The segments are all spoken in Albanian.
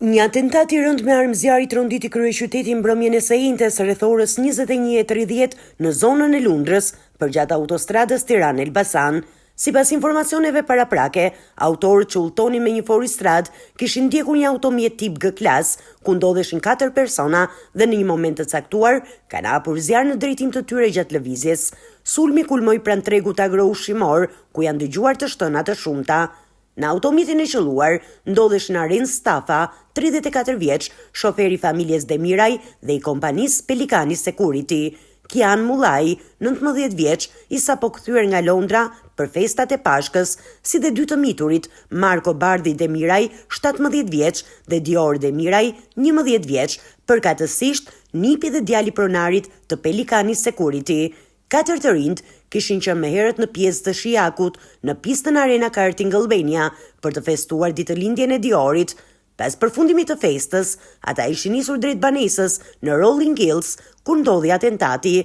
Një atentat i rënd me armë zjarri tronditi kryeqytetin mbrëmjen e së njëjtës rreth orës 21:30 në zonën e Lundrës, përgjatë autostradës Tiranë-Elbasan. Sipas informacioneve paraprake, autorët që udhtonin me një foristrad kishin ndjekur një automjet tip G-klas, ku ndodheshin 4 persona dhe në një moment të caktuar kanë hapur zjarr në drejtim të tyre gjatë lëvizjes. Sulmi kulmoi pranë tregut agro-ushqimor, ku janë dëgjuar të shtëna të shumta. Në automjetin e qelluar ndodheshin Aren Stafa, 34 vjeç, shoferi familjes Demiraj dhe i kompanisë Pelikani Security, Kian Mullaj, 19 vjeç, i sapo kthyer nga Londra për festat e Pashkës, si dhe dy të miturit, Marko Bardhi Demiraj, 17 vjeç, dhe Dior Demiraj, 11 vjeç, përkatësisht nipi dhe djali pronarit të Pelikani Security. 4 të rinjt kishin qenë më herët në pjesë të shijakut në pistën Arena Karting Albania për të festuar ditëlindjen e Diorit. Pas përfundimit të festës, ata ishin nisur drejt banesës në Rolling Hills, ku ndodhi atentati.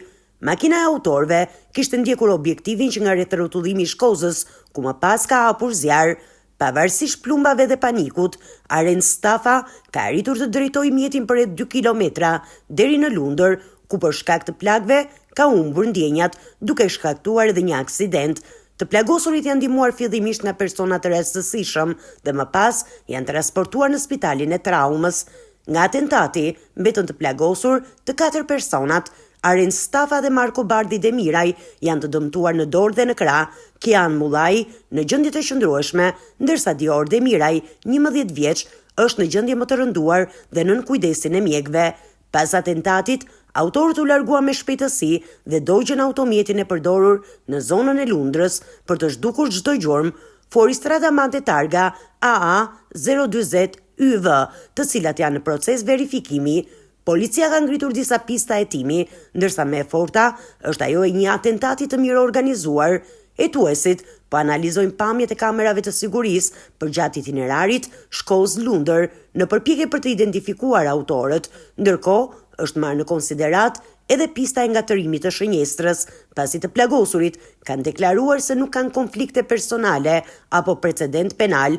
Makina e autorëve kishte ndjekur objektivin që nga rreth rrotullimi i Shkozës, ku më pas ka hapur zjarr. Pavarësisht plumbave dhe panikut, Aren Stafa ka arritur të drejtojë mjetin për rreth 2 kilometra deri në Lundër, ku për shkak të plagëve ka humbur ndjenjat, duke shkaktuar edhe një aksident. Të plagosurit janë ndihmuar fillimisht nga persona të rastësishëm dhe më pas janë transportuar në spitalin e traumës. Nga atentati mbetën të plagosur të 4 personat. Aren Stafa dhe Marko Bardhi Demiraj janë të dëmtuar në dorë dhe në krah, Kian Mullaj në gjendje të qëndrueshme, ndërsa Dior Demiraj, 11 vjeç, është në gjendje më të rënduar dhe nën kujdesin e mjekëve. Pas atentatit, autorët u larguan me shpejtësi dhe dogjën automjetin e përdorur në zonën e Lundrës për të zhdukur çdo gjurmë. Foristrada mbante targa AA 020 YV, të cilat janë në proces verifikimi. Policia ka ngritur disa pista hetimi, ndërsa më e forta është ajo e një atentati të mirë organizuar. Hetuesit po analizojnë pamjet e kamerave të sigurisë përgjatë itinerarit Shkozë-Lundër në përpjekje për të identifikuar autorët. Ndërkohë, është marrë në konsiderat edhe pista e ngatërimit të shënjestrës, pasi të plagosurit kanë deklaruar se nuk kanë konflikte personale apo precedent penal.